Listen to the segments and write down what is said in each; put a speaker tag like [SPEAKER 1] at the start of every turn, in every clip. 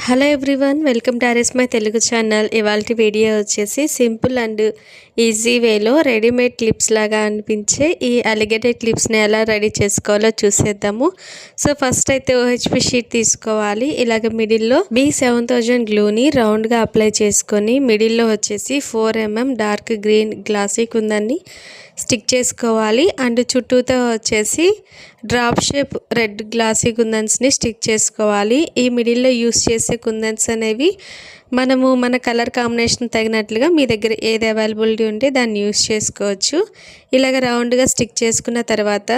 [SPEAKER 1] Hello everyone, welcome to RS my Telugu channel. ఇవాళ video వచ్చేసి simple and easy వేలో readymade clips లాగా అనిపించే ఈ అలిగేటెడ్ క్లిప్స్ని ఎలా రెడీ చేసుకోవాలో చూసేద్దాము. సో ఫస్ట్ అయితే OHP షీట్ తీసుకోవాలి. ఇలాగ మిడిల్లో B7000 గ్లూని రౌండ్గా అప్లై చేసుకొని మిడిల్లో వచ్చేసి 4mm డార్క్ గ్రీన్ గ్లాసీ కుందన్ని స్టిక్ చేసుకోవాలి. అండ్ చుట్టూతో వచ్చేసి డ్రాప్ షేప్ రెడ్ గ్లాసీ కుందన్స్ని స్టిక్ చేసుకోవాలి. ఈ మిడిల్లో యూస్ చేసే కుందన్స్ అనేవి మనము మన కలర్ కాంబినేషన్ తగినట్లుగా మీ దగ్గర ఏది అవైలబిలిటీ ఉంటే దాన్ని యూస్ చేసుకోవచ్చు. ఇలాగ రౌండ్గా స్టిక్ చేసుకున్న తర్వాత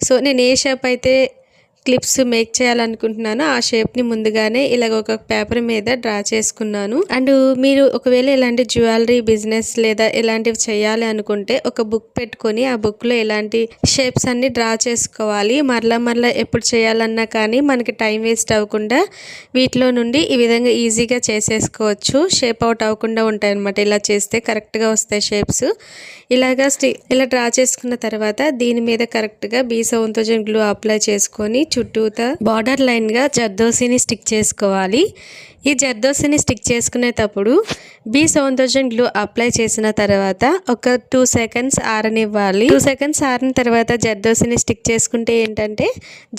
[SPEAKER 1] సో నేను ఏ షేప్ అయితే క్లిప్స్ మేక్ చేయాలనుకుంటున్నాను ఆ షేప్ని ముందుగానే ఇలాగ ఒక పేపర్ మీద డ్రా చేసుకున్నాను. అండ్ మీరు ఒకవేళ ఇలాంటి జ్యువెలరీ బిజినెస్ లేదా ఇలాంటివి చేయాలి అనుకుంటే ఒక బుక్ పెట్టుకొని ఆ బుక్లో ఇలాంటి షేప్స్ అన్ని డ్రా చేసుకోవాలి. మరలా ఎప్పుడు చేయాలన్నా కానీ మనకి టైం వేస్ట్ అవ్వకుండా వీటిలో నుండి ఈ విధంగా ఈజీగా చేసేసుకోవచ్చు. షేప్ అవుట్ అవ్వకుండా ఉంటాయి అన్నమాట. ఇలా చేస్తే కరెక్ట్గా వస్తాయి షేప్స్. ఇలా డ్రా చేసుకున్న తర్వాత దీని మీద కరెక్ట్గా B7000 గ్లూ అప్లై చేసుకొని చుట్టూతా బార్డర్ లైన్గా జర్దోసిని స్టిక్ చేసుకోవాలి. ఈ జర్దోసిని స్టిక్ చేసుకునేటప్పుడు B7000 గ్లూ అప్లై చేసిన తర్వాత ఒక 2 సెకండ్స్ ఆరనివ్వాలి. 2 సెకండ్స్ ఆరిన తర్వాత జర్దోసిని స్టిక్ చేసుకుంటే ఏంటంటే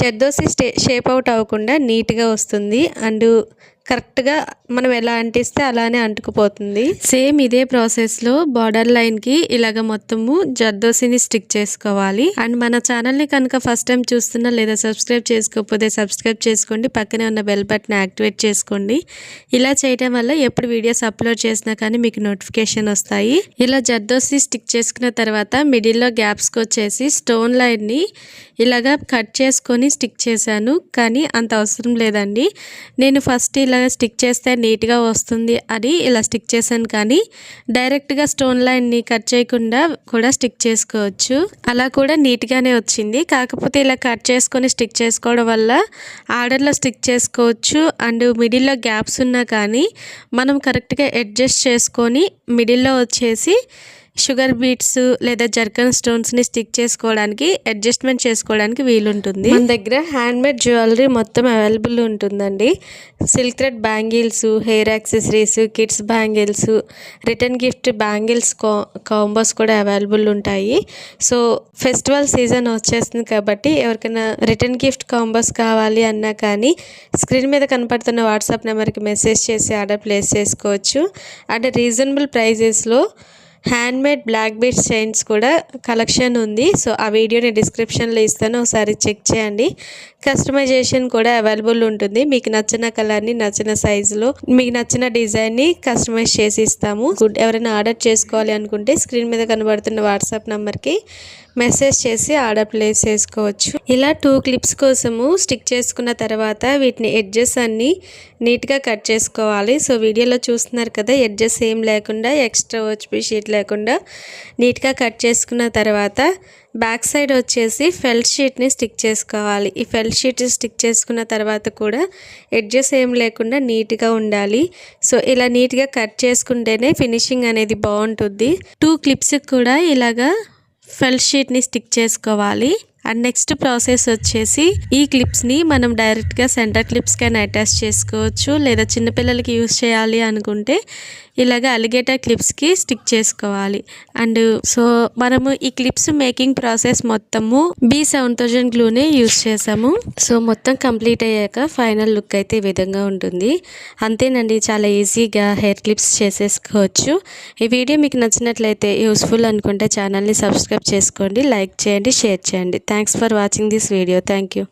[SPEAKER 1] జర్దోసి షేప్ అవుట్ అవ్వకుండా నీట్గా వస్తుంది. అండ్ కరెక్ట్గా మనం ఎలా అంటిస్తే అలానే అంటుకుపోతుంది. సేమ్ ఇదే ప్రాసెస్లో బార్డర్ లైన్కి ఇలాగ మొత్తము జర్దోసిని స్టిక్ చేసుకోవాలి. అండ్ మన ఛానల్ని కనుక ఫస్ట్ టైం చూస్తున్నా లేదా సబ్స్క్రైబ్ చేసుకోకపోతే సబ్స్క్రైబ్ చేసుకోండి. పక్కనే ఉన్న బెల్ బటన్ యాక్టివేట్ చేసుకోండి. ఇలా చేయడం వల్ల ఎప్పుడు వీడియోస్ అప్లోడ్ చేసినా కానీ మీకు నోటిఫికేషన్ వస్తాయి. ఇలా జర్దోసి స్టిక్ చేసుకున్న తర్వాత మిడిల్లో గ్యాప్స్కి వచ్చేసి స్టోన్ లైన్ని ఇలాగా కట్ చేసుకొని స్టిక్ చేశాను. కానీ అంత అవసరం లేదండి. నేను ఫస్ట్ ఇలా స్టిక్ చేస్తే నీట్గా వస్తుంది అని ఇలా స్టిక్ చేశాను. కానీ డైరెక్ట్గా స్టోన్ లైన్ని కట్ చేయకుండా కూడా స్టిక్ చేసుకోవచ్చు. అలా కూడా నీట్గానే వచ్చింది. కాకపోతే ఇలా కట్ చేసుకొని స్టిక్ చేసుకోవడం వల్ల ఆర్డర్లో స్టిక్ చేసుకోవచ్చు. అండ్ మిడిల్లో గ్యాప్స్ ఉన్నా కానీ మనం కరెక్ట్గా అడ్జస్ట్ చేసుకొని మిడిల్లో వచ్చేసి షుగర్ బీట్స్ లేదా జర్కన్ స్టోన్స్ని స్టిక్ చేసుకోవడానికి అడ్జస్ట్మెంట్ చేసుకోవడానికి వీలుంటుంది. మన దగ్గర హ్యాండ్మేడ్ జ్యువెలరీ మొత్తం అవైలబుల్ ఉంటుందండి. Silk thread bangles, hair accessories, kids bangles, return gift bangles combos కూడా అవైలబుల్ ఉంటాయి. సో ఫెస్టివల్ సీజన్ వచ్చేస్తుంది కాబట్టి ఎవరికైనా రిటర్న్ గిఫ్ట్ కాంబోస్ కావాలి అన్నా కానీ స్క్రీన్ మీద కనపడుతున్న వాట్సాప్ నెంబర్కి మెసేజ్ చేసి ఆర్డర్ ప్లేస్ చేసుకోవచ్చు. అండ్ రీజనబుల్ ప్రైజెస్లో హ్యాండ్మేడ్ బ్లాక్ బీడ్స్ చైన్స్ కూడా కలెక్షన్ ఉంది. సో ఆ వీడియోని డిస్క్రిప్షన్లో ఇస్తాను, ఒకసారి చెక్ చేయండి. కస్టమైజేషన్ కూడా అవైలబుల్ ఉంటుంది. మీకు నచ్చిన కలర్ని నచ్చిన సైజులో మీకు నచ్చిన డిజైన్ని కస్టమైజ్ చేసి ఇస్తాము. ఎవరైనా ఆర్డర్ చేసుకోవాలి అనుకుంటే స్క్రీన్ మీద కనబడుతున్న వాట్సాప్ నెంబర్కి మెసేజ్ చేసి ఆర్డర్ ప్లేస్ చేసుకోవచ్చు. ఇలా 2 క్లిప్స్ కోసము స్టిక్ చేసుకున్న తర్వాత వీటిని ఎడ్జెస్ అన్నీ నీట్గా కట్ చేసుకోవాలి. సో వీడియోలో చూస్తున్నారు కదా, ఎడ్జెస్ ఏం లేకుండా ఎక్స్ట్రా OHP షీట్ లేకుండా నీట్గా కట్ చేసుకున్న తర్వాత బ్యాక్ సైడ్ వచ్చేసి ఫెల్ట్ షీట్ని స్టిక్ చేసుకోవాలి. ఈ ఫెల్ట్ షీట్ స్టిక్ చేసుకున్న తర్వాత కూడా ఎడ్జెస్ ఏం లేకుండా నీట్గా ఉండాలి. సో ఇలా నీట్గా కట్ చేసుకుంటేనే ఫినిషింగ్ అనేది బాగుంటుంది. 2 క్లిప్స్కి కూడా ఇలాగా ఫెల్ట్ షీట్ని స్టిక్ చేసుకోవాలి. అండ్ నెక్స్ట్ ప్రాసెస్ వచ్చేసి ఈ క్లిప్స్ని మనం డైరెక్ట్గా సెంటర్ క్లిప్స్కైనా అటాచ్ చేసుకోవచ్చు. లేదా చిన్నపిల్లలకి యూస్ చేయాలి అనుకుంటే ఇలాగ అలిగేటర్ క్లిప్స్కి స్టిక్ చేసుకోవాలి. అండ్ సో మనము ఈ క్లిప్స్ మేకింగ్ ప్రాసెస్ మొత్తము B7000 గ్లూనే యూస్ చేసాము. సో మొత్తం కంప్లీట్ అయ్యాక ఫైనల్ లుక్ అయితే ఈ విధంగా ఉంటుంది. అంతేనండి, చాలా ఈజీగా హెయిర్ క్లిప్స్ చేసేసుకోవచ్చు. ఈ వీడియో మీకు నచ్చినట్లయితే యూస్ఫుల్ అనుకుంటే ఛానల్ని సబ్స్క్రైబ్ చేసుకోండి, లైక్ చేయండి, షేర్ చేయండి. Thanks for watching this video. Thank you.